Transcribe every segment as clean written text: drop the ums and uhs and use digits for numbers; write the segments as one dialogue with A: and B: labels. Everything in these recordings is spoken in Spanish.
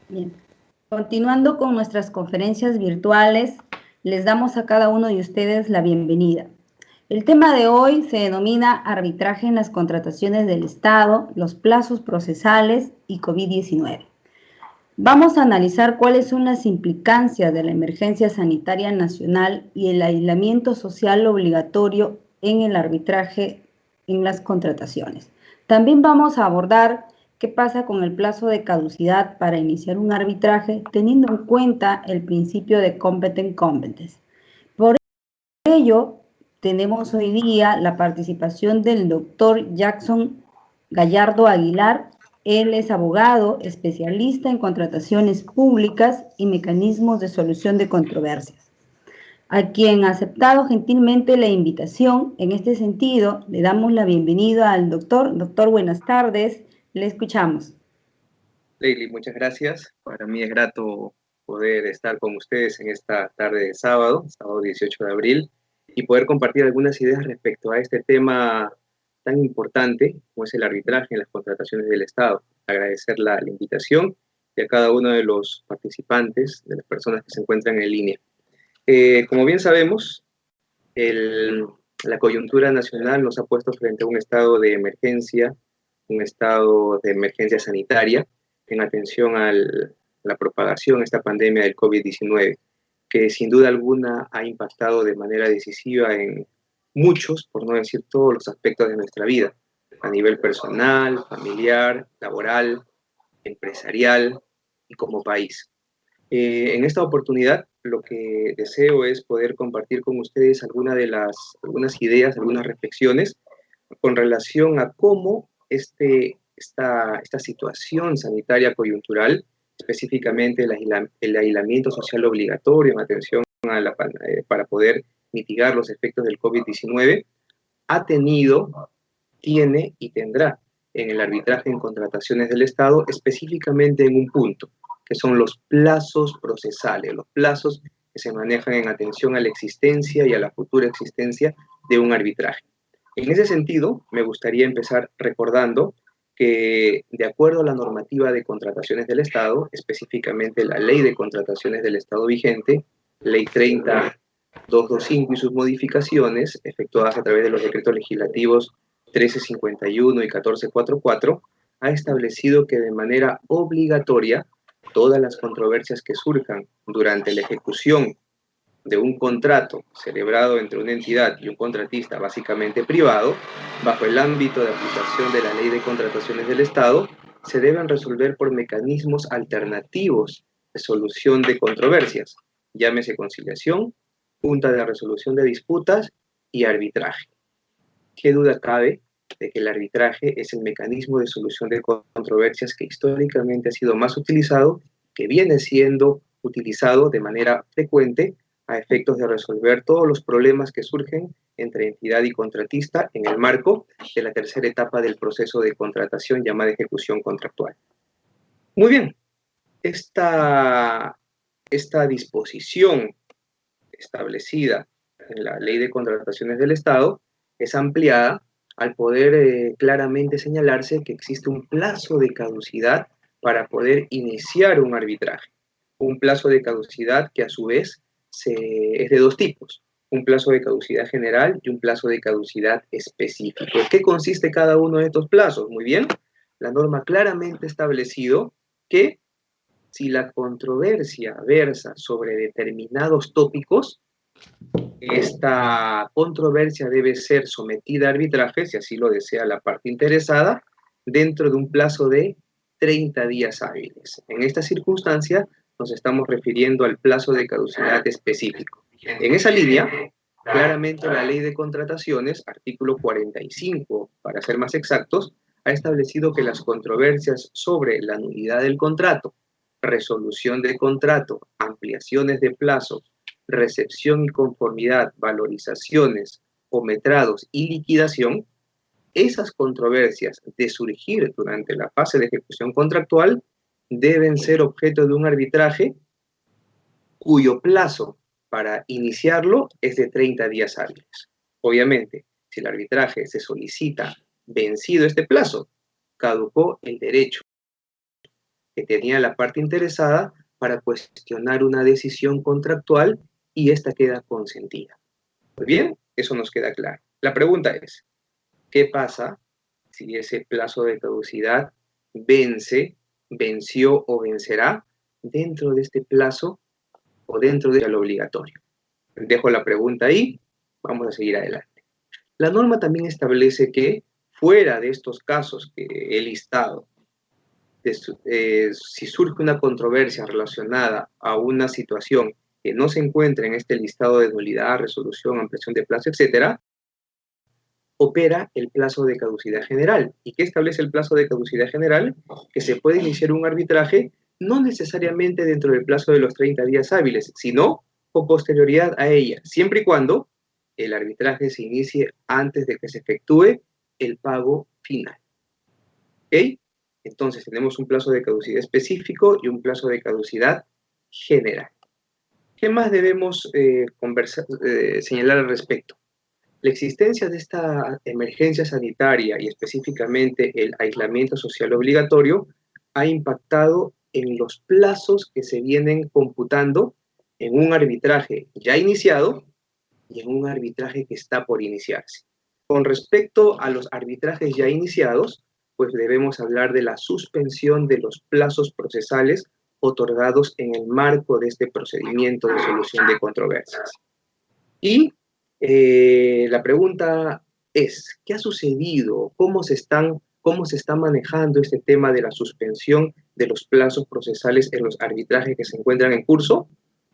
A: Bien. Continuando con nuestras conferencias virtuales, les damos a cada uno de ustedes la bienvenida. El tema de hoy se denomina arbitraje en las contrataciones del Estado, los plazos procesales y COVID-19. Vamos a analizar cuáles son las implicancias de la emergencia sanitaria nacional y el aislamiento social obligatorio en el arbitraje en las contrataciones. También vamos a abordar qué pasa con el plazo de caducidad para iniciar un arbitraje, teniendo en cuenta el principio de competent competence. Por ello, tenemos hoy día la participación del doctor Jackson Gallardo Aguilar. Él es abogado, especialista en contrataciones públicas y mecanismos de solución de controversias, a quien ha aceptado gentilmente la invitación. En este sentido, le damos la bienvenida al doctor. Doctor, buenas tardes, le escuchamos.
B: Leili, muchas gracias. Para mí es grato poder estar con ustedes en esta tarde de sábado 18 de abril, y poder compartir algunas ideas respecto a este tema tan importante como es el arbitraje en las contrataciones del Estado. Agradecer la invitación y a cada uno de los participantes, de las personas que se encuentran en línea. Como bien sabemos, la coyuntura nacional nos ha puesto frente a un estado de emergencia, un estado de emergencia sanitaria, en atención a la propagación de esta pandemia del COVID-19, que sin duda alguna ha impactado de manera decisiva en muchos, por no decir todos los aspectos de nuestra vida, a nivel personal, familiar, laboral, empresarial y como país. En esta oportunidad, lo que deseo es poder compartir con ustedes algunas ideas, algunas reflexiones con relación a cómo esta situación sanitaria coyuntural, específicamente el aislamiento social obligatorio en atención para poder mitigar los efectos del COVID-19, ha tenido, tiene y tendrá en el arbitraje en contrataciones del Estado, específicamente en un punto, que son los plazos procesales, los plazos que se manejan en atención a la existencia y a la futura existencia de un arbitraje. En ese sentido, me gustaría empezar recordando que, de acuerdo a la normativa de contrataciones del Estado, específicamente la Ley de Contrataciones del Estado vigente, Ley 30.225 y sus modificaciones, efectuadas a través de los decretos legislativos 1351 y 1444, ha establecido que de manera obligatoria todas las controversias que surjan durante la ejecución de un contrato celebrado entre una entidad y un contratista básicamente privado, bajo el ámbito de aplicación de la Ley de Contrataciones del Estado, se deben resolver por mecanismos alternativos de solución de controversias, llámese conciliación, junta de resolución de disputas y arbitraje. ¿Qué duda cabe de que el arbitraje es el mecanismo de solución de controversias que históricamente ha sido más utilizado, que viene siendo utilizado de manera frecuente a efectos de resolver todos los problemas que surgen entre entidad y contratista en el marco de la tercera etapa del proceso de contratación llamada ejecución contractual? Muy bien, esta disposición establecida en la Ley de Contrataciones del Estado es ampliada al poder claramente señalarse que existe un plazo de caducidad para poder iniciar un arbitraje. Un plazo de caducidad que a su vez es de dos tipos: un plazo de caducidad general y un plazo de caducidad específico. ¿En qué consiste cada uno de estos plazos? Muy bien, la norma claramente ha establecido que si la controversia versa sobre determinados tópicos, esta controversia debe ser sometida a arbitraje, si así lo desea la parte interesada, dentro de un plazo de 30 días hábiles. En esta circunstancia nos estamos refiriendo al plazo de caducidad específico. En esa línea, claramente la Ley de Contrataciones, artículo 45, para ser más exactos, ha establecido que las controversias sobre la nulidad del contrato, resolución de contrato, ampliaciones de plazos, recepción y conformidad, valorizaciones o metrados y liquidación, esas controversias de surgir durante la fase de ejecución contractual deben ser objeto de un arbitraje cuyo plazo para iniciarlo es de 30 días hábiles. Obviamente, si el arbitraje se solicita vencido este plazo, caducó el derecho que tenía la parte interesada para cuestionar una decisión contractual y esta queda consentida. Muy bien, eso nos queda claro. La pregunta es, ¿qué pasa si ese plazo de caducidad venció o vencerá dentro de este plazo o dentro del obligatorio? Dejo la pregunta ahí, vamos a seguir adelante. La norma también establece que fuera de estos casos que he listado, si surge una controversia relacionada a una situación que no se encuentra en este listado de nulidad, resolución, ampliación de plazo, etcétera, opera el plazo de caducidad general. ¿Y qué establece el plazo de caducidad general? Que se puede iniciar un arbitraje no necesariamente dentro del plazo de los 30 días hábiles, sino con posterioridad a ella, siempre y cuando el arbitraje se inicie antes de que se efectúe el pago final. ¿Ok? Entonces tenemos un plazo de caducidad específico y un plazo de caducidad general. ¿Qué más debemos señalar al respecto? La existencia de esta emergencia sanitaria y específicamente el aislamiento social obligatorio ha impactado en los plazos que se vienen computando en un arbitraje ya iniciado y en un arbitraje que está por iniciarse. Con respecto a los arbitrajes ya iniciados, pues debemos hablar de la suspensión de los plazos procesales otorgados en el marco de este procedimiento de solución de controversias. Y la pregunta es, ¿qué ha sucedido? ¿Cómo se está manejando este tema de la suspensión de los plazos procesales en los arbitrajes que se encuentran en curso?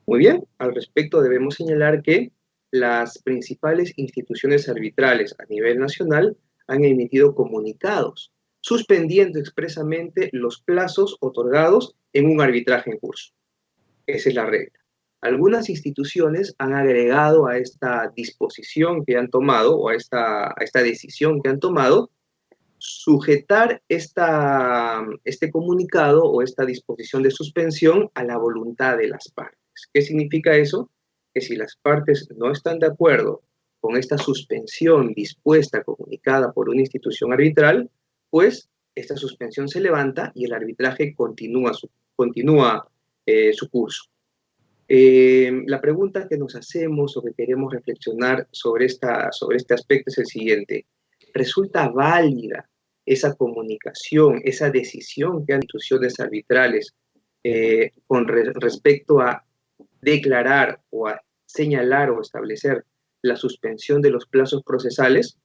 B: Muy bien, al respecto debemos señalar que las principales instituciones arbitrales a nivel nacional han emitido comunicados suspendiendo expresamente los plazos otorgados en un arbitraje en curso. Esa es la regla. Algunas instituciones han agregado a esta disposición que han tomado o a esta decisión que han tomado sujetar este comunicado o esta disposición de suspensión a la voluntad de las partes. ¿Qué significa eso? Que si las partes no están de acuerdo con esta suspensión dispuesta, comunicada por una institución arbitral, pues esta suspensión se levanta y el arbitraje continúa su curso. La pregunta que nos hacemos o que queremos reflexionar sobre este aspecto es el siguiente. ¿Resulta válida esa comunicación, esa decisión que han instituciones arbitrales con respecto a declarar o a señalar o establecer la suspensión de los plazos procesales?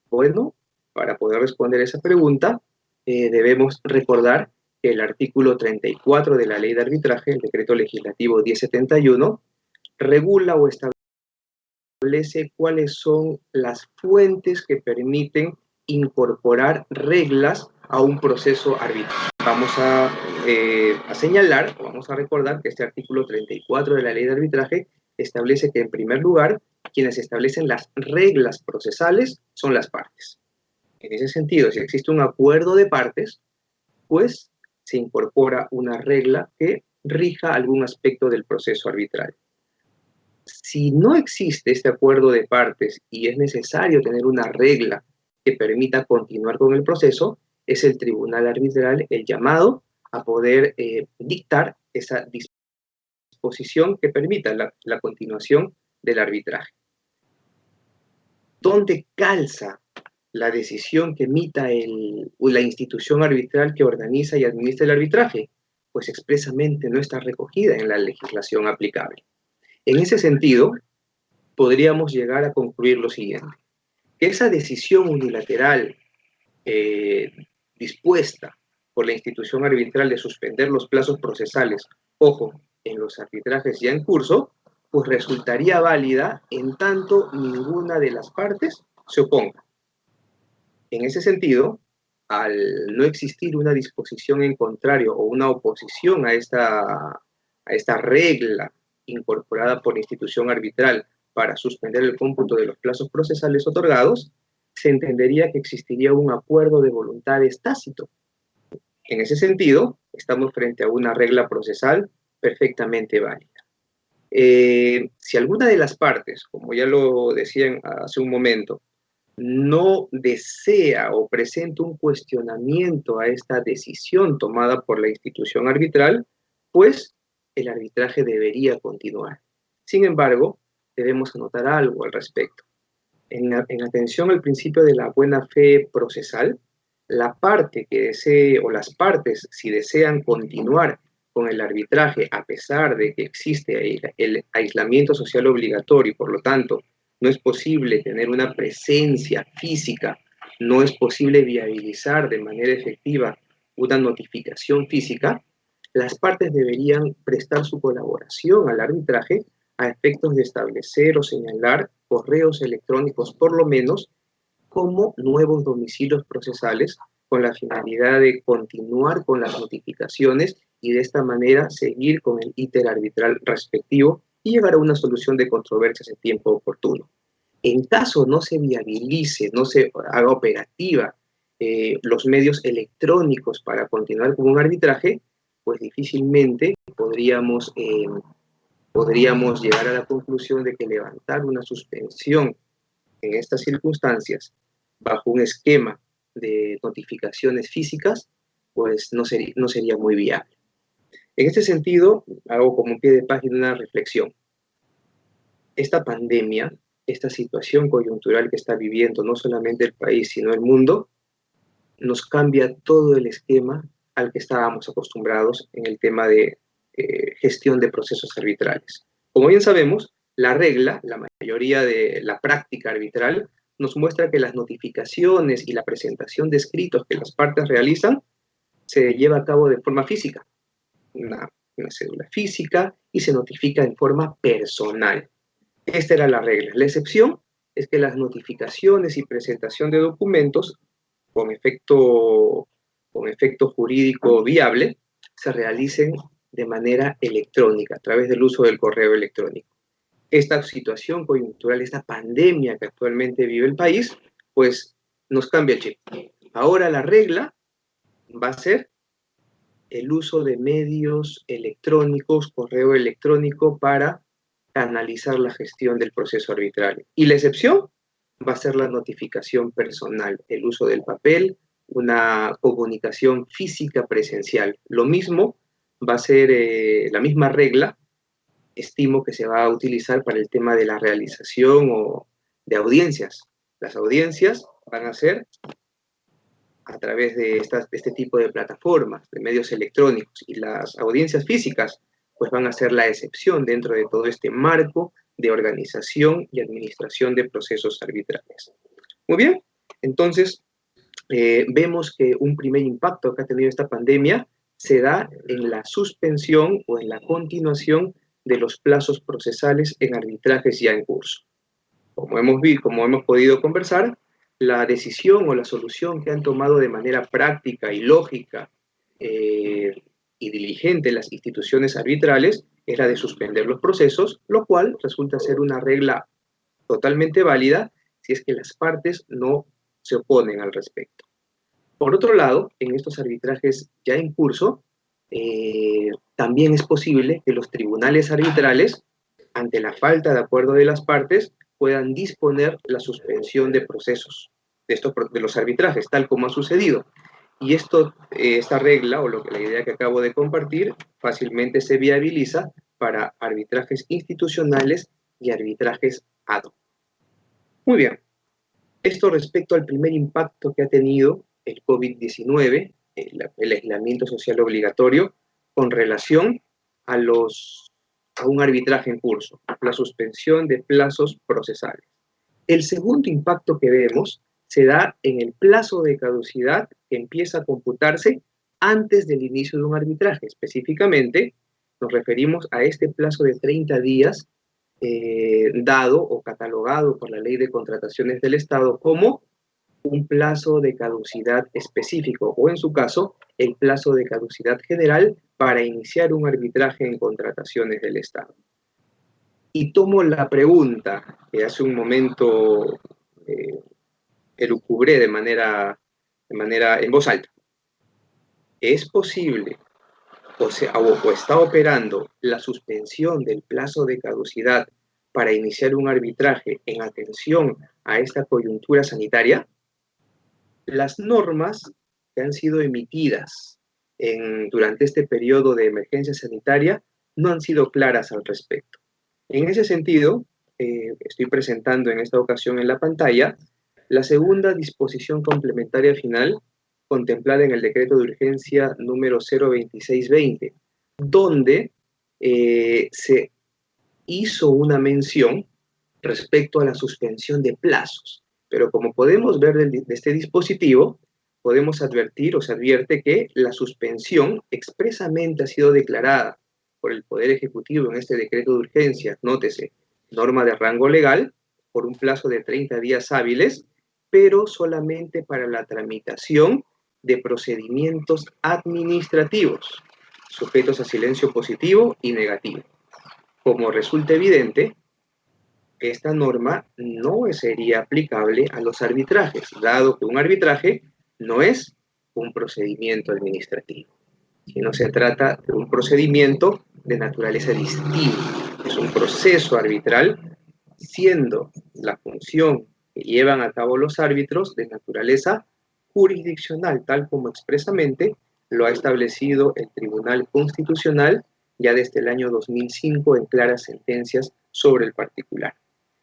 B: Bueno, para poder responder esa pregunta, debemos recordar que el artículo 34 de la Ley de Arbitraje, el Decreto Legislativo 1071, regula o establece cuáles son las fuentes que permiten incorporar reglas a un proceso arbitral. Vamos a señalar, vamos a recordar que este artículo 34 de la Ley de Arbitraje establece que, en primer lugar, quienes establecen las reglas procesales son las partes. En ese sentido, si existe un acuerdo de partes, pues se incorpora una regla que rija algún aspecto del proceso arbitral. Si no existe este acuerdo de partes y es necesario tener una regla que permita continuar con el proceso, es el tribunal arbitral el llamado a poder dictar esa disposición que permita la continuación del arbitraje. ¿Dónde calza la decisión que emita la institución arbitral que organiza y administra el arbitraje? Pues expresamente no está recogida en la legislación aplicable. En ese sentido, podríamos llegar a concluir lo siguiente, que esa decisión unilateral dispuesta por la institución arbitral de suspender los plazos procesales, ojo, en los arbitrajes ya en curso, pues resultaría válida en tanto ninguna de las partes se oponga. En ese sentido, al no existir una disposición en contrario o una oposición a esta regla incorporada por la institución arbitral para suspender el cómputo de los plazos procesales otorgados, se entendería que existiría un acuerdo de voluntades tácito. En ese sentido, estamos frente a una regla procesal perfectamente válida. Si alguna de las partes, como ya lo decían hace un momento, no desea o presenta un cuestionamiento a esta decisión tomada por la institución arbitral, pues el arbitraje debería continuar. Sin embargo, debemos anotar algo al respecto. En atención al principio de la buena fe procesal, la parte que desee o las partes, si desean continuar con el arbitraje a pesar de que existe el aislamiento social obligatorio y por lo tanto no es posible tener una presencia física, no es posible viabilizar de manera efectiva una notificación física, las partes deberían prestar su colaboración al arbitraje a efectos de establecer o señalar correos electrónicos por lo menos como nuevos domicilios procesales con la finalidad de continuar con las notificaciones y de esta manera seguir con el íter arbitral respectivo y llegar a una solución de controversias en tiempo oportuno. En caso no se viabilice, no se haga operativa los medios electrónicos para continuar con un arbitraje, pues difícilmente podríamos llegar a la conclusión de que levantar una suspensión en estas circunstancias bajo un esquema de notificaciones físicas, pues no sería muy viable. En este sentido, hago como pie de página una reflexión. Esta pandemia, esta situación coyuntural que está viviendo no solamente el país, sino el mundo, nos cambia todo el esquema al que estábamos acostumbrados en el tema de gestión de procesos arbitrales. Como bien sabemos, la regla, la mayoría de la práctica arbitral, nos muestra que las notificaciones y la presentación de escritos que las partes realizan se lleva a cabo de forma física, una cédula física, y se notifica en forma personal. Esta era la regla. La excepción es que las notificaciones y presentación de documentos con efecto jurídico viable se realicen de manera electrónica, a través del uso del correo electrónico. Esta situación coyuntural, esta pandemia que actualmente vive el país, pues nos cambia el chip. Ahora la regla va a ser el uso de medios electrónicos, correo electrónico, para canalizar la gestión del proceso arbitral. Y la excepción va a ser la notificación personal, el uso del papel, una comunicación física presencial. Lo mismo va a ser la misma regla, estimo que se va a utilizar para el tema de la realización o de audiencias. Las audiencias van a ser a través de este tipo de plataformas, de medios electrónicos, y las audiencias físicas pues van a ser la excepción dentro de todo este marco de organización y administración de procesos arbitrales. Muy bien, entonces vemos que un primer impacto que ha tenido esta pandemia se da en la suspensión o en la continuación de los plazos procesales en arbitrajes ya en curso. Como hemos podido conversar, la decisión o la solución que han tomado de manera práctica y lógica y diligente las instituciones arbitrales es la de suspender los procesos, lo cual resulta ser una regla totalmente válida si es que las partes no se oponen al respecto. Por otro lado, en estos arbitrajes ya en curso, también es posible que los tribunales arbitrales, ante la falta de acuerdo de las partes, puedan disponer la suspensión de procesos, de los arbitrajes, tal como ha sucedido. Y esta regla, o la idea que acabo de compartir, fácilmente se viabiliza para arbitrajes institucionales y arbitrajes ad hoc. Muy bien. Esto respecto al primer impacto que ha tenido el COVID-19, el aislamiento social obligatorio, con relación a un arbitraje en curso, la suspensión de plazos procesales. El segundo impacto que vemos se da en el plazo de caducidad que empieza a computarse antes del inicio de un arbitraje. Específicamente, nos referimos a este plazo de 30 días dado o catalogado por la Ley de Contrataciones del Estado como un plazo de caducidad específico, o en su caso, el plazo de caducidad general para iniciar un arbitraje en contrataciones del Estado. Y tomo la pregunta que hace un momento elucubré de manera en voz alta. ¿Es posible o está operando la suspensión del plazo de caducidad para iniciar un arbitraje en atención a esta coyuntura sanitaria, las normas que han sido emitidas durante este periodo de emergencia sanitaria no han sido claras al respecto. En ese sentido, estoy presentando en esta ocasión en la pantalla la segunda disposición complementaria final contemplada en el decreto de urgencia número 02620, donde se hizo una mención respecto a la suspensión de plazos. Pero como podemos ver de este dispositivo, podemos advertir o se advierte que la suspensión expresamente ha sido declarada por el Poder Ejecutivo en este decreto de urgencia, nótese, norma de rango legal, por un plazo de 30 días hábiles, pero solamente para la tramitación de procedimientos administrativos, sujetos a silencio positivo y negativo. Como resulta evidente, esta norma no sería aplicable a los arbitrajes, dado que un arbitraje no es un procedimiento administrativo, sino se trata de un procedimiento de naturaleza distinta. Es un proceso arbitral, siendo la función que llevan a cabo los árbitros de naturaleza jurisdiccional, tal como expresamente lo ha establecido el Tribunal Constitucional ya desde el año 2005 en claras sentencias sobre el particular.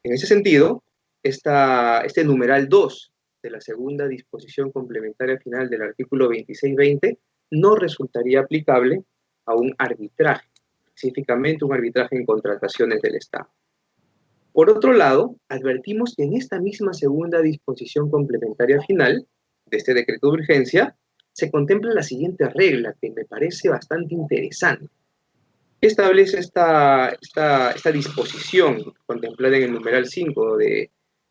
B: En ese sentido, este numeral 2 de la segunda disposición complementaria final del artículo 2620 no resultaría aplicable a un arbitraje, específicamente un arbitraje en contrataciones del Estado. Por otro lado, advertimos que en esta misma segunda disposición complementaria final de este decreto de urgencia se contempla la siguiente regla que me parece bastante interesante. Establece esta disposición contemplada en el numeral 5 de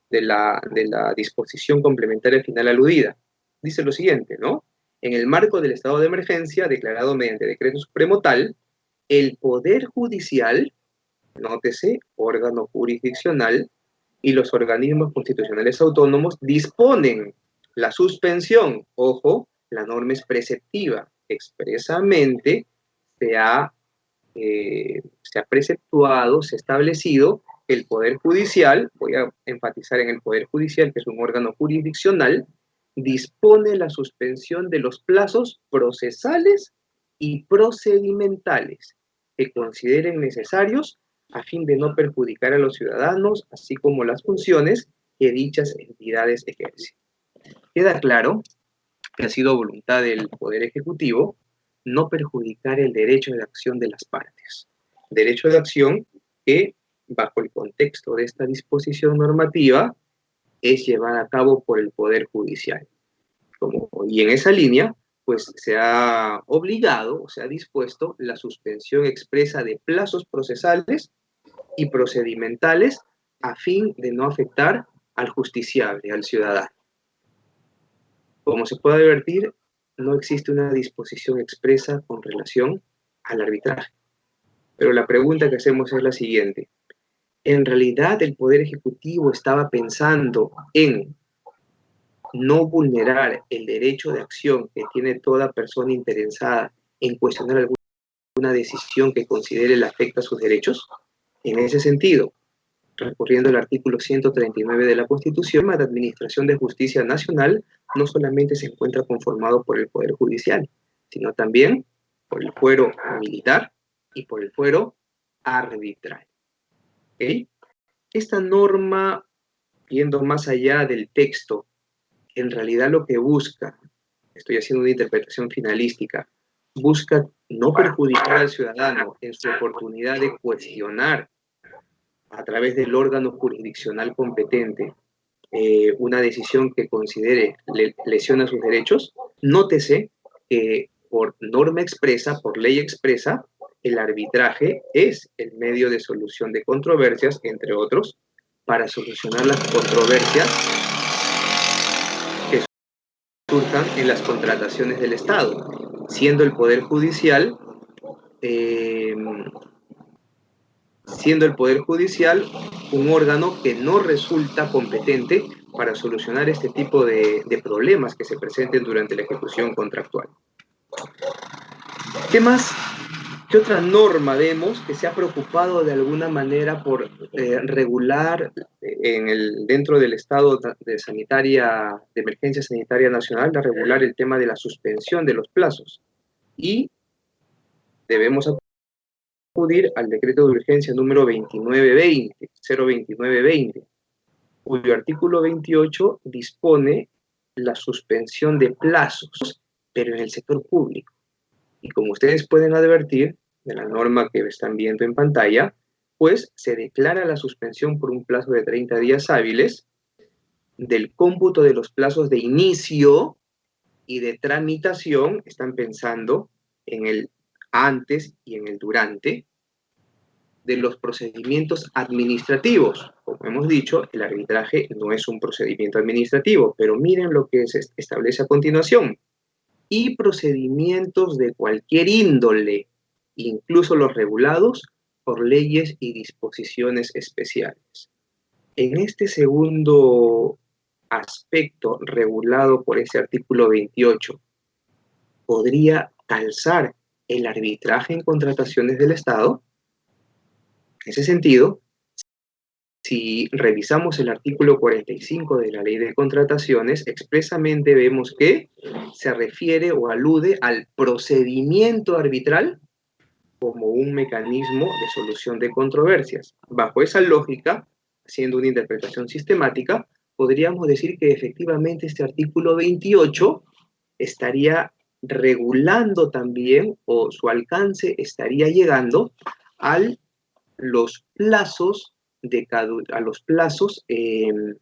B: la disposición complementaria final aludida. Dice lo siguiente, ¿no? En el marco del estado de emergencia declarado mediante decreto supremo tal, el Poder Judicial, nótese, órgano jurisdiccional, y los organismos constitucionales autónomos disponen la suspensión, ojo, la norma es preceptiva, expresamente se ha preceptuado, se ha establecido que el Poder Judicial, voy a enfatizar en el Poder Judicial, que es un órgano jurisdiccional, dispone la suspensión de los plazos procesales y procedimentales que consideren necesarios a fin de no perjudicar a los ciudadanos, así como las funciones que dichas entidades ejercen. Queda claro que ha sido voluntad del Poder Ejecutivo no perjudicar el derecho de acción de las partes. Derecho de acción que, bajo el contexto de esta disposición normativa, es llevada a cabo por el Poder Judicial. Y en esa línea, pues se ha obligado, o se ha dispuesto la suspensión expresa de plazos procesales y procedimentales a fin de no afectar al justiciable, al ciudadano. Como se puede advertir, no existe una disposición expresa con relación al arbitraje. Pero la pregunta que hacemos es la siguiente. ¿En realidad el Poder Ejecutivo estaba pensando en no vulnerar el derecho de acción que tiene toda persona interesada en cuestionar alguna decisión que considere le afecta a sus derechos? En ese sentido, recurriendo al artículo 139 de la Constitución, la Administración de Justicia Nacional no solamente se encuentra conformado por el Poder Judicial, sino también por el fuero militar y por el fuero arbitral. ¿Okay? Esta norma, yendo más allá del texto, en realidad lo que busca, estoy haciendo una interpretación finalística, busca no perjudicar al ciudadano en su oportunidad de cuestionar a través del órgano jurisdiccional competente una decisión que considere lesiona sus derechos. Nótese que por norma expresa, por ley expresa, el arbitraje es el medio de solución de controversias, entre otros, para solucionar las controversias que surjan en las contrataciones del Estado, siendo el Poder Judicial un órgano que no resulta competente para solucionar este tipo de problemas que se presenten durante la ejecución contractual. ¿Qué más ¿Qué otra norma vemos que se ha preocupado de alguna manera por regular dentro del estado de emergencia sanitaria nacional, de regular el tema de la suspensión de los plazos? Y debemos acudir al decreto de urgencia número 02920, cuyo artículo 28 dispone la suspensión de plazos, pero en el sector público. Y como ustedes pueden advertir de la norma que están viendo en pantalla, pues se declara la suspensión por un plazo de 30 días hábiles del cómputo de los plazos de inicio y de tramitación. Están pensando en el antes y en el durante de los procedimientos administrativos. Como hemos dicho, el arbitraje no es un procedimiento administrativo, pero miren lo que se establece a continuación. Y procedimientos de cualquier índole, incluso los regulados por leyes y disposiciones especiales. En este segundo aspecto regulado por ese artículo 28, ¿podría calzar el arbitraje en contrataciones del Estado? En ese sentido, si revisamos el artículo 45 de la Ley de Contrataciones, expresamente vemos que se refiere o alude al procedimiento arbitral como un mecanismo de solución de controversias. Bajo esa lógica, haciendo una interpretación sistemática, podríamos decir que efectivamente este artículo 28 estaría regulando también, o su alcance estaría llegando a los plazos de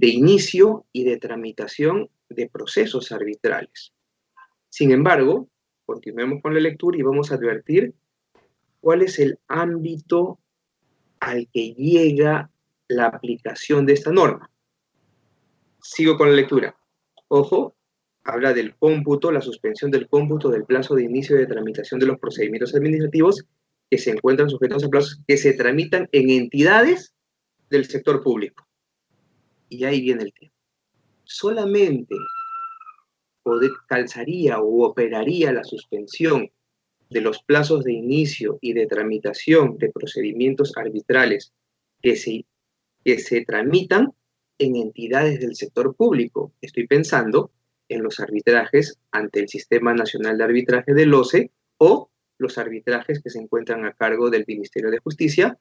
B: inicio y de tramitación de procesos arbitrales. Sin embargo, continuemos con la lectura y vamos a advertir cuál es el ámbito al que llega la aplicación de esta norma. Sigo con la lectura. Ojo, habla del cómputo, la suspensión del cómputo del plazo de inicio de tramitación de los procedimientos administrativos que se encuentran sujetos a plazos que se tramitan en entidades del sector público. Y ahí viene el tema. Solamente calzaría o operaría la suspensión de los plazos de inicio y de tramitación de procedimientos arbitrales que se tramitan en entidades del sector público. Estoy pensando en los arbitrajes ante el Sistema Nacional de Arbitraje del OCE o los arbitrajes que se encuentran a cargo del Ministerio de Justicia,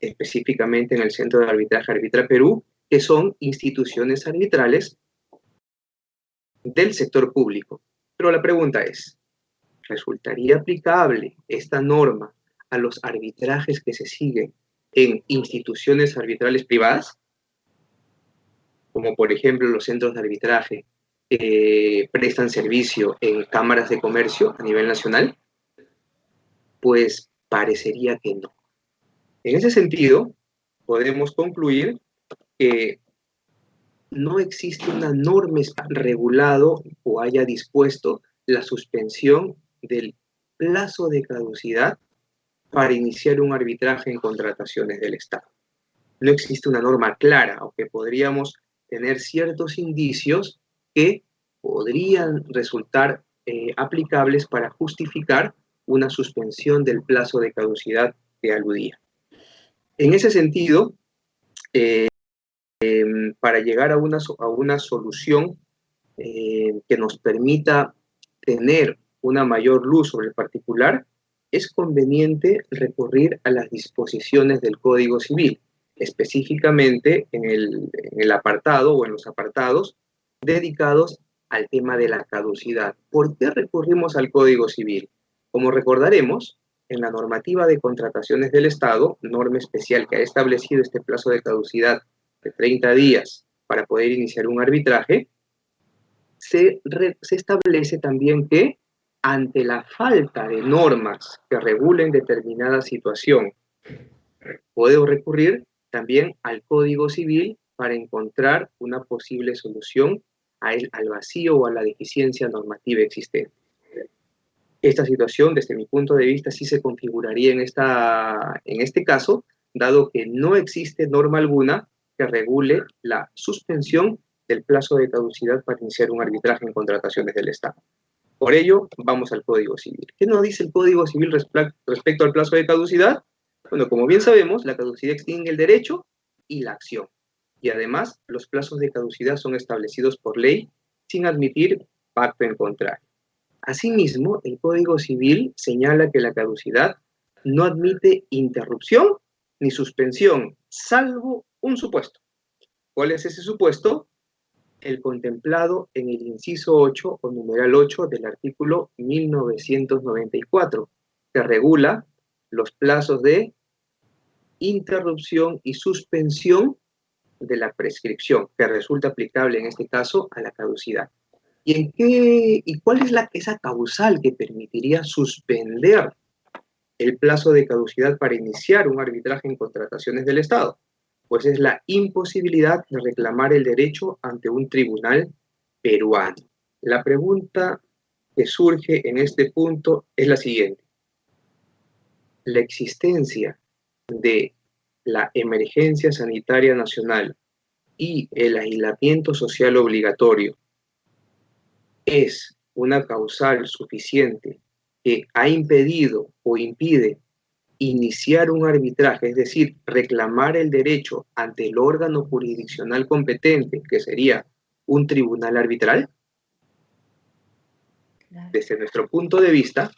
B: específicamente en el Centro de Arbitraje Arbitra Perú, que son instituciones arbitrales del sector público. Pero la pregunta es, ¿resultaría aplicable esta norma a los arbitrajes que se siguen en instituciones arbitrales privadas? Como por ejemplo los centros de arbitraje que prestan servicio en cámaras de comercio a nivel nacional. Pues parecería que no. En ese sentido, podemos concluir que no existe una norma regulado o haya dispuesto la suspensión del plazo de caducidad para iniciar un arbitraje en contrataciones del Estado. No existe una norma clara, aunque podríamos tener ciertos indicios que podrían resultar aplicables para justificar una suspensión del plazo de caducidad que aludía. En ese sentido, para llegar a una solución que nos permita tener una mayor luz sobre el particular, es conveniente recurrir a las disposiciones del Código Civil, específicamente en el apartado o en los apartados dedicados al tema de la caducidad. ¿Por qué recurrimos al Código Civil? Como recordaremos, en la normativa de contrataciones del Estado, norma especial que ha establecido este plazo de caducidad de 30 días para poder iniciar un arbitraje, se establece también que ante la falta de normas que regulen determinada situación, puedo recurrir también al Código Civil para encontrar una posible solución al vacío o a la deficiencia normativa existente. Esta situación, desde mi punto de vista, sí se configuraría en este caso, dado que no existe norma alguna que regule la suspensión del plazo de caducidad para iniciar un arbitraje en contrataciones del Estado. Por ello, vamos al Código Civil. ¿Qué nos dice el Código Civil respecto al plazo de caducidad? Bueno, como bien sabemos, la caducidad extingue el derecho y la acción. Y además, los plazos de caducidad son establecidos por ley sin admitir pacto en contrario. Asimismo, el Código Civil señala que la caducidad no admite interrupción ni suspensión, salvo un supuesto. ¿Cuál es ese supuesto? El contemplado en el inciso 8 o numeral 8 del artículo 1994, que regula los plazos de interrupción y suspensión de la prescripción, que resulta aplicable en este caso a la caducidad. ¿Y cuál es esa causal que permitiría suspender el plazo de caducidad para iniciar un arbitraje en contrataciones del Estado? Pues es la imposibilidad de reclamar el derecho ante un tribunal peruano. La pregunta que surge en este punto es la siguiente. La existencia de la emergencia sanitaria nacional y el aislamiento social obligatorio es una causal suficiente que ha impedido o impide iniciar un arbitraje, es decir, reclamar el derecho ante el órgano jurisdiccional competente, que sería un tribunal arbitral. Desde nuestro punto de vista,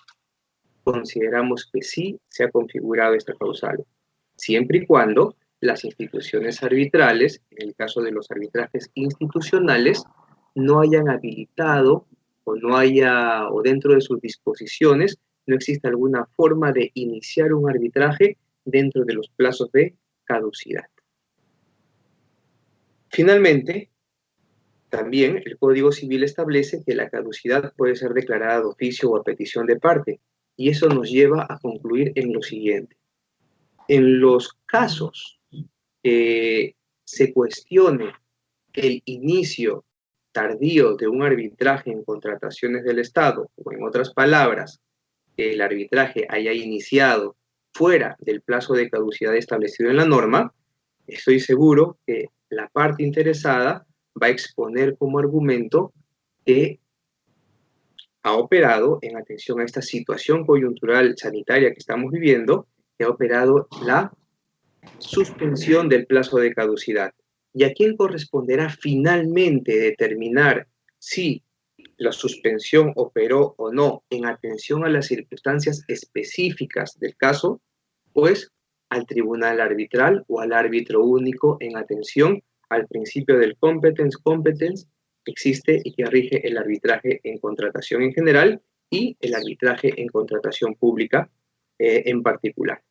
B: consideramos que sí se ha configurado esta causal, siempre y cuando las instituciones arbitrales, en el caso de los arbitrajes institucionales, no hayan habilitado o dentro de sus disposiciones no existe alguna forma de iniciar un arbitraje dentro de los plazos de caducidad. Finalmente, también el Código Civil establece que la caducidad puede ser declarada de oficio o a petición de parte, y eso nos lleva a concluir en lo siguiente. En los casos que se cuestione el inicio tardío de un arbitraje en contrataciones del Estado, o en otras palabras, que el arbitraje haya iniciado fuera del plazo de caducidad establecido en la norma, estoy seguro que la parte interesada va a exponer como argumento que ha operado en atención a esta situación coyuntural sanitaria que estamos viviendo, que ha operado la suspensión del plazo de caducidad. ¿Y a quién corresponderá finalmente determinar si la suspensión operó o no en atención a las circunstancias específicas del caso? Pues al tribunal arbitral o al árbitro único en atención al principio del competence que existe y que rige el arbitraje en contratación en general y el arbitraje en contratación pública en particular.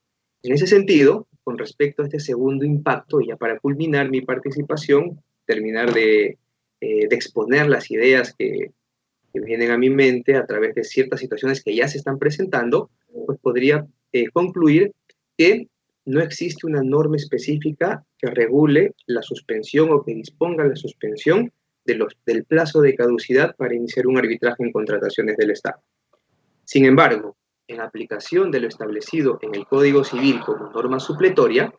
B: En ese sentido, con respecto a este segundo impacto, y ya para culminar mi participación, terminar de exponer las ideas que vienen a mi mente a través de ciertas situaciones que ya se están presentando, pues podría concluir que no existe una norma específica que regule la suspensión o que disponga la suspensión del plazo de caducidad para iniciar un arbitraje en contrataciones del Estado. Sin embargo, en aplicación de lo establecido en el Código Civil como norma supletoria,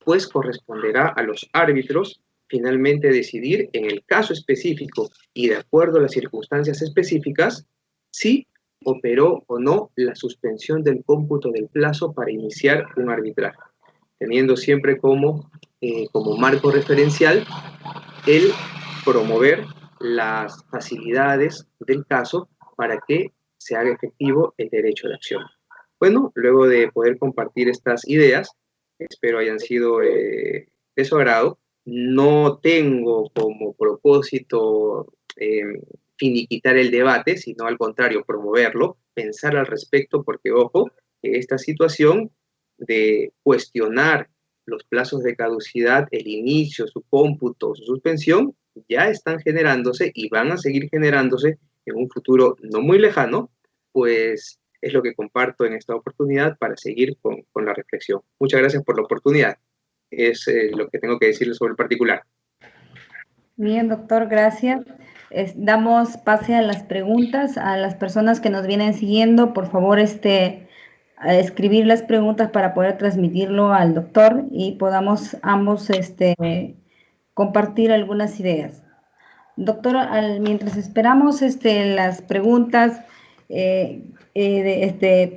B: pues corresponderá a los árbitros finalmente decidir en el caso específico y de acuerdo a las circunstancias específicas si operó o no la suspensión del cómputo del plazo para iniciar un arbitraje, teniendo siempre como marco referencial el promover las facilidades del caso para que se haga efectivo el derecho de acción. Bueno, luego de poder compartir estas ideas, espero hayan sido de su agrado. No tengo como propósito finiquitar el debate, sino al contrario, promoverlo, pensar al respecto, porque, ojo, que esta situación de cuestionar los plazos de caducidad, el inicio, su cómputo, su suspensión, ya están generándose y van a seguir generándose en un futuro no muy lejano, pues es lo que comparto en esta oportunidad para seguir con la reflexión. Muchas gracias por la oportunidad. Es lo que tengo que decirles sobre el particular.
A: Bien, doctor, gracias. Damos pase a las preguntas. A las personas que nos vienen siguiendo, por favor, a escribir las preguntas para poder transmitirlo al doctor y podamos ambos compartir algunas ideas. Doctor, mientras esperamos las preguntas,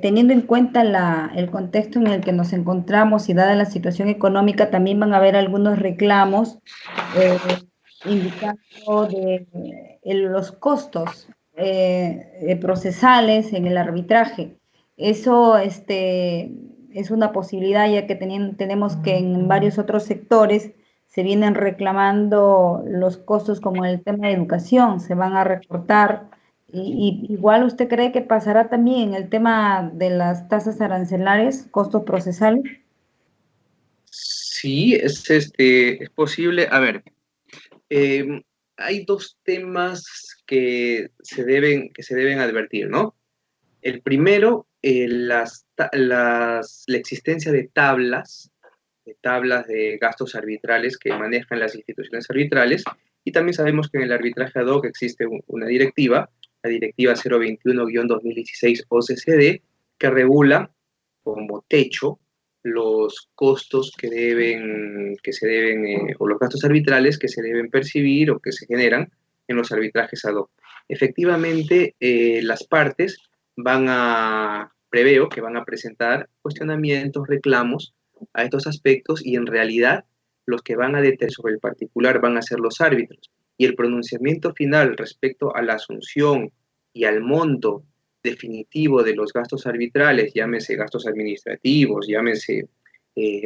A: teniendo en cuenta el contexto en el que nos encontramos y dada la situación económica, también van a haber algunos reclamos eh, indicando los costos procesales en el arbitraje. Eso es una posibilidad, ya que tenemos que en varios otros sectores se vienen reclamando los costos, como en el tema de educación, se van a recortar. Igual usted cree que pasará también en el tema de las tasas arancelarias, costos procesales.
B: Sí, es posible. A ver, hay dos temas que se deben advertir, ¿no? El primero, la existencia de tablas de gastos arbitrales que manejan las instituciones arbitrales, y también sabemos que en el arbitraje ad hoc existe una directiva, la directiva 021-2016 OCCD, que regula como techo los costos que se deben, o los gastos arbitrales que se deben percibir o que se generan en los arbitrajes ad hoc. Efectivamente, las partes preveo que van a presentar cuestionamientos, reclamos a estos aspectos, y en realidad los que van a detener sobre el particular van a ser los árbitros. Y el pronunciamiento final respecto a la asunción y al monto definitivo de los gastos arbitrales, llámese gastos administrativos, llámese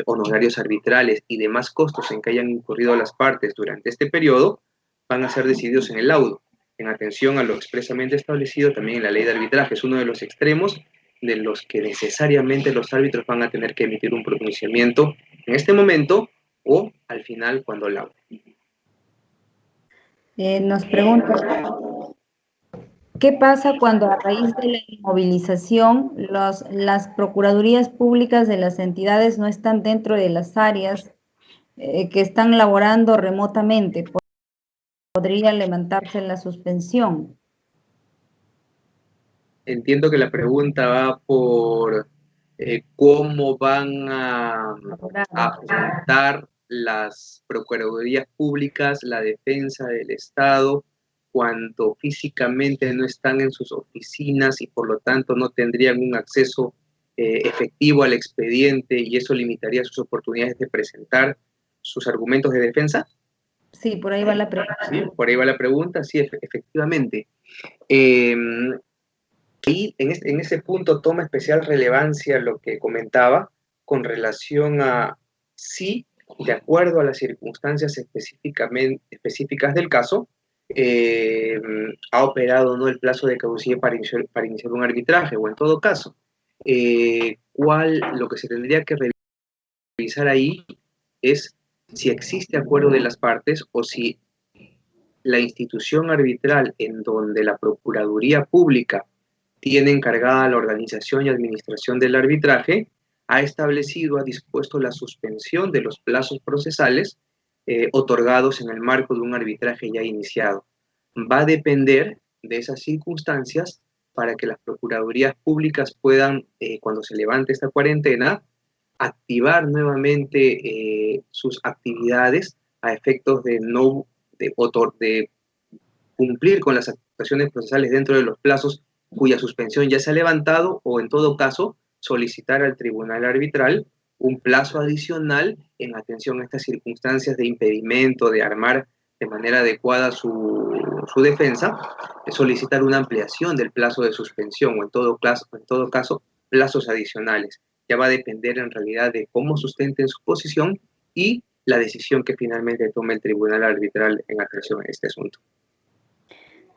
B: honorarios arbitrales y demás costos en que hayan incurrido las partes durante este periodo, van a ser decididos en el laudo, en atención a lo expresamente establecido también en la ley de arbitraje. Es uno de los extremos de los que necesariamente los árbitros van a tener que emitir un pronunciamiento en este momento o al final cuando laude.
A: Nos pregunta, ¿qué pasa cuando a raíz de la inmovilización las procuradurías públicas de las entidades no están dentro de las áreas que están laborando remotamente? ¿Podría levantarse la suspensión?
B: Entiendo que la pregunta va por cómo van a afrontar las procuradurías públicas, la defensa del Estado, cuando físicamente no están en sus oficinas y por lo tanto no tendrían un acceso efectivo al expediente, y eso limitaría sus oportunidades de presentar sus argumentos de defensa.
A: Sí, por ahí va la pregunta.
B: Sí, por ahí va la pregunta, sí, efectivamente. Y en ese punto toma especial relevancia lo que comentaba con relación a si, de acuerdo a las circunstancias específicas del caso, ha operado o no el plazo de caducidad para iniciar un arbitraje, o en todo caso, lo que se tendría que revisar ahí es si existe acuerdo de las partes, o si la institución arbitral en donde la Procuraduría Pública tiene encargada la organización y administración del arbitraje, ha establecido, ha dispuesto la suspensión de los plazos procesales otorgados en el marco de un arbitraje ya iniciado. Va a depender de esas circunstancias para que las procuradurías públicas puedan, cuando se levante esta cuarentena, activar nuevamente sus actividades a efectos de cumplir con las actuaciones procesales dentro de los plazos cuya suspensión ya se ha levantado, o en todo caso solicitar al tribunal arbitral un plazo adicional en atención a estas circunstancias de impedimento, de armar de manera adecuada su defensa, solicitar una ampliación del plazo de suspensión, o en todo caso plazos adicionales. Ya va a depender en realidad de cómo sustenten su posición y la decisión que finalmente tome el tribunal arbitral en atención a este asunto.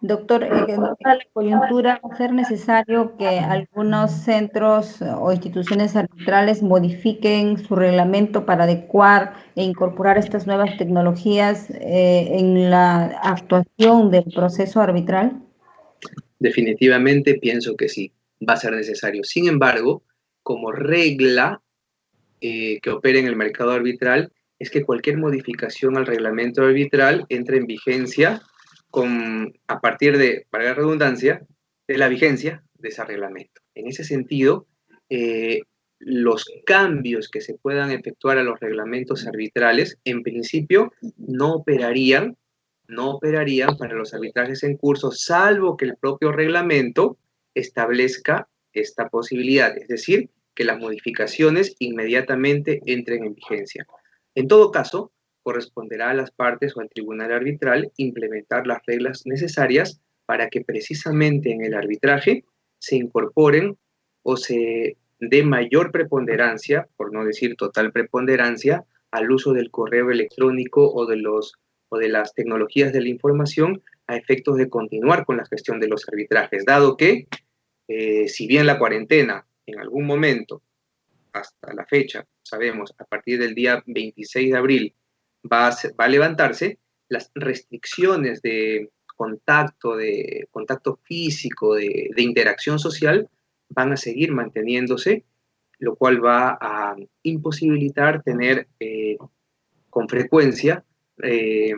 A: Doctor, dada la coyuntura, ¿va a ser necesario que algunos centros o instituciones arbitrales modifiquen su reglamento para adecuar e incorporar estas nuevas tecnologías en la actuación del proceso arbitral?
B: Definitivamente pienso que sí, va a ser necesario. Sin embargo, como regla que opera en el mercado arbitral, es que cualquier modificación al reglamento arbitral entre en vigencia a partir de, para la redundancia, de la vigencia de ese reglamento. En ese sentido, los cambios que se puedan efectuar a los reglamentos arbitrales, en principio, no operarían para los arbitrajes en curso, salvo que el propio reglamento establezca esta posibilidad, es decir, que las modificaciones inmediatamente entren en vigencia. En todo caso, corresponderá a las partes o al tribunal arbitral implementar las reglas necesarias para que precisamente en el arbitraje se incorporen o se dé mayor preponderancia, por no decir total preponderancia, al uso del correo electrónico o de las tecnologías de la información a efectos de continuar con la gestión de los arbitrajes, dado que si bien la cuarentena en algún momento, hasta la fecha, sabemos, a partir del día 26 de abril va a levantarse, las restricciones de contacto físico, de interacción social, van a seguir manteniéndose, lo cual va a imposibilitar tener con frecuencia eh,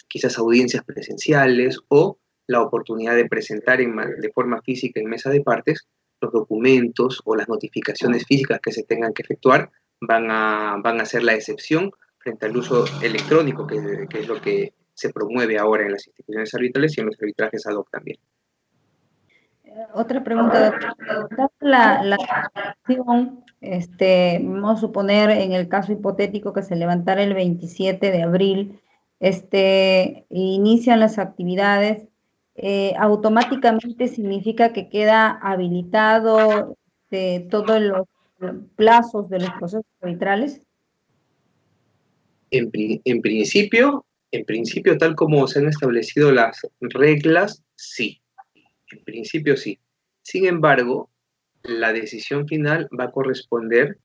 B: quizás audiencias presenciales o la oportunidad de presentar de forma física en mesa de partes los documentos o las notificaciones físicas que se tengan que efectuar van a ser la excepción frente al uso electrónico, que es lo que se promueve ahora en las instituciones arbitrales y en los arbitrajes ad hoc también.
A: Otra pregunta, doctor. La acción, vamos a suponer en el caso hipotético que se levantara el 27 de abril, inician las actividades, automáticamente significa que queda habilitado todos los plazos de los procesos arbitrales.
B: En principio, tal como se han establecido las reglas, sí. En principio, sí. Sin embargo, la decisión final va a corresponder,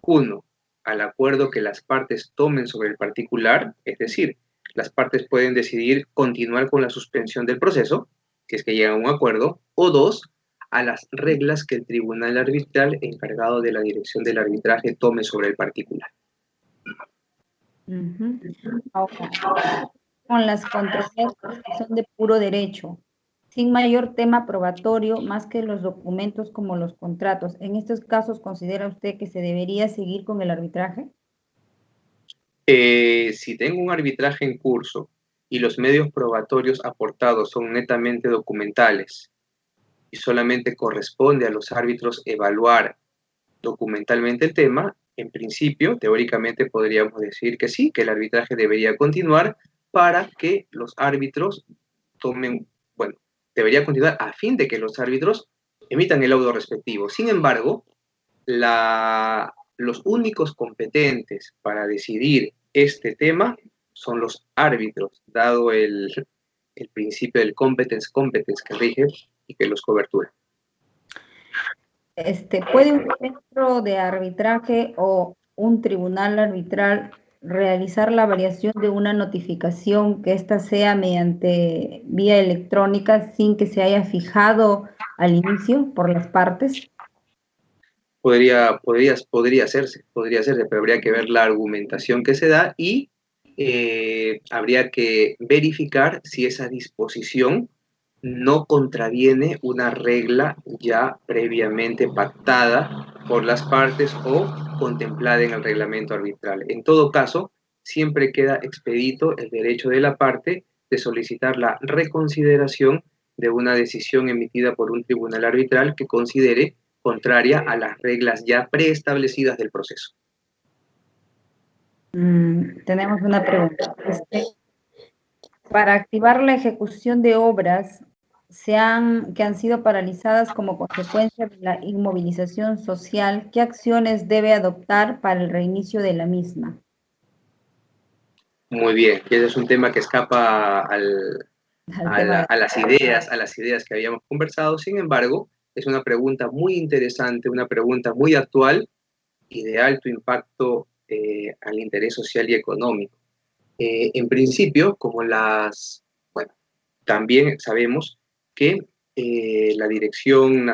B: uno, al acuerdo que las partes tomen sobre el particular, es decir, las partes pueden decidir continuar con la suspensión del proceso, si es que llegan a un acuerdo, o dos, a las reglas que el tribunal arbitral encargado de la dirección del arbitraje tome sobre el particular.
A: Ahora, con las controversias que son de puro derecho, sin mayor tema probatorio más que los documentos como los contratos. ¿En estos casos considera usted que se debería seguir con el arbitraje?
B: Si tengo un arbitraje en curso y los medios probatorios aportados son netamente documentales y solamente corresponde a los árbitros evaluar documentalmente el tema, en principio, teóricamente podríamos decir que sí, que el arbitraje debería continuar para que los árbitros tomen, bueno, debería continuar a fin de que los árbitros emitan el laudo respectivo. Sin embargo, los únicos competentes para decidir este tema son los árbitros, dado el principio del competence que rige y que los cobertura.
A: ¿Puede un centro de arbitraje o un tribunal arbitral realizar la variación de una notificación que ésta sea mediante vía electrónica sin que se haya fijado al inicio por las partes?
B: Podría hacerse, pero habría que ver la argumentación que se da y habría que verificar si esa disposición no contraviene una regla ya previamente pactada por las partes o contemplada en el reglamento arbitral. En todo caso, siempre queda expedito el derecho de la parte de solicitar la reconsideración de una decisión emitida por un tribunal arbitral que considere contraria a las reglas ya preestablecidas del proceso.
A: Tenemos una pregunta. Para activar la ejecución de obras que han sido paralizadas como consecuencia de la inmovilización social, ¿qué acciones debe adoptar para el reinicio de la misma?
B: Muy bien, y ese es un tema que escapa a las ideas que habíamos conversado. Sin embargo, es una pregunta muy interesante, una pregunta muy actual y de alto impacto al interés social y económico. En principio, bueno, también sabemos que la Dirección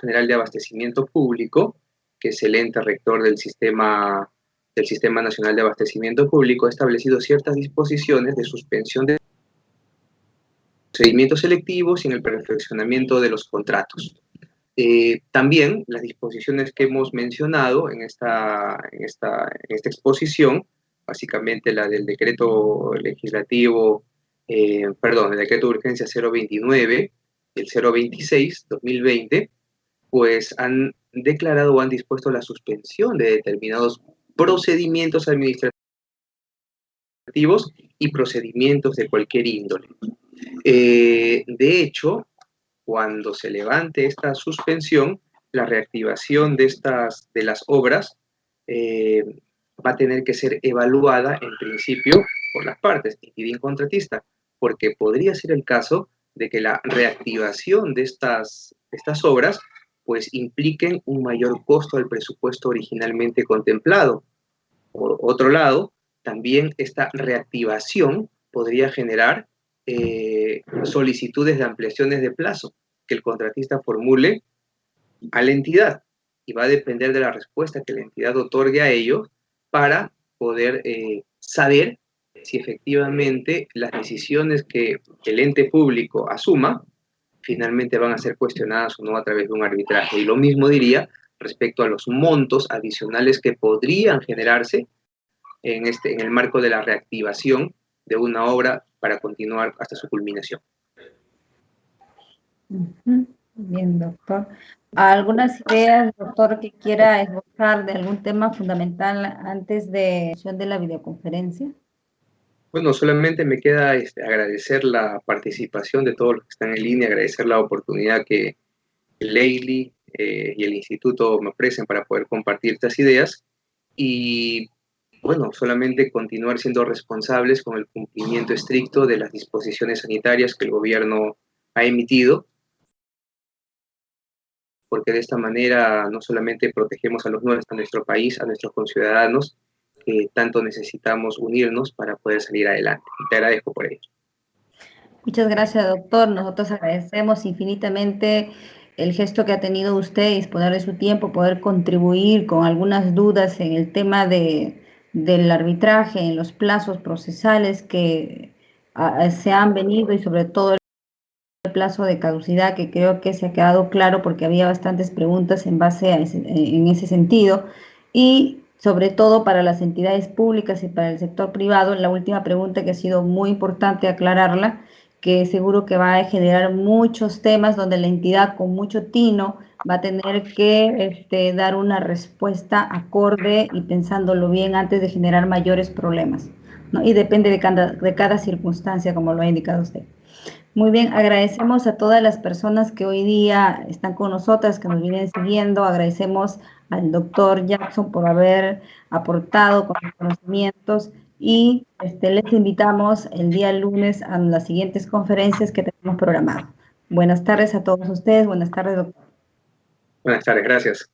B: General de Abastecimiento Público, que es el ente rector del Sistema Nacional de Abastecimiento Público, ha establecido ciertas disposiciones de suspensión de procedimientos selectivos y en el perfeccionamiento de los contratos. También las disposiciones que hemos mencionado en esta exposición, básicamente la del decreto legislativo, el decreto de urgencia 029, el 026-2020, pues han declarado o han dispuesto la suspensión de determinados procedimientos administrativos y procedimientos de cualquier índole. De hecho, cuando se levante esta suspensión, la reactivación de las obras va a tener que ser evaluada en principio por las partes, y bien contratista, porque podría ser el caso de que la reactivación de estas obras pues impliquen un mayor costo al presupuesto originalmente contemplado. Por otro lado, también esta reactivación podría generar solicitudes de ampliaciones de plazo que el contratista formule a la entidad, y va a depender de la respuesta que la entidad otorgue a ellos para poder saber si efectivamente las decisiones que el ente público asuma finalmente van a ser cuestionadas o no a través de un arbitraje. Y lo mismo diría respecto a los montos adicionales que podrían generarse en el marco de la reactivación de una obra para continuar hasta su culminación.
A: Bien, doctor. ¿Algunas ideas, doctor, que quiera esbozar de algún tema fundamental antes de la videoconferencia?
B: Bueno, solamente me queda agradecer la participación de todos los que están en línea, agradecer la oportunidad que Leili y el instituto me ofrecen para poder compartir estas ideas, y bueno, solamente continuar siendo responsables con el cumplimiento estricto de las disposiciones sanitarias que el gobierno ha emitido, porque de esta manera no solamente protegemos a los nuestros, a nuestro país, a nuestros conciudadanos, que tanto necesitamos unirnos para poder salir adelante. Y te agradezco por ello.
A: Muchas gracias, doctor. Nosotros agradecemos infinitamente el gesto que ha tenido usted, disponer de su tiempo, poder contribuir con algunas dudas en el tema del arbitraje, en los plazos procesales que se han venido, y sobre todo el plazo de caducidad, que creo que se ha quedado claro porque había bastantes preguntas en base a en ese sentido. Y sobre todo para las entidades públicas y para el sector privado, la última pregunta que ha sido muy importante aclararla, que seguro que va a generar muchos temas donde la entidad con mucho tino va a tener que dar una respuesta acorde y pensándolo bien antes de generar mayores problemas, ¿no? Y depende de cada circunstancia, como lo ha indicado usted. Muy bien, agradecemos a todas las personas que hoy día están con nosotras, que nos vienen siguiendo. Agradecemos al doctor Jackson por haber aportado con los conocimientos, y les invitamos el día lunes a las siguientes conferencias que tenemos programadas. Buenas tardes a todos ustedes. Buenas tardes, doctor.
B: Buenas tardes, gracias.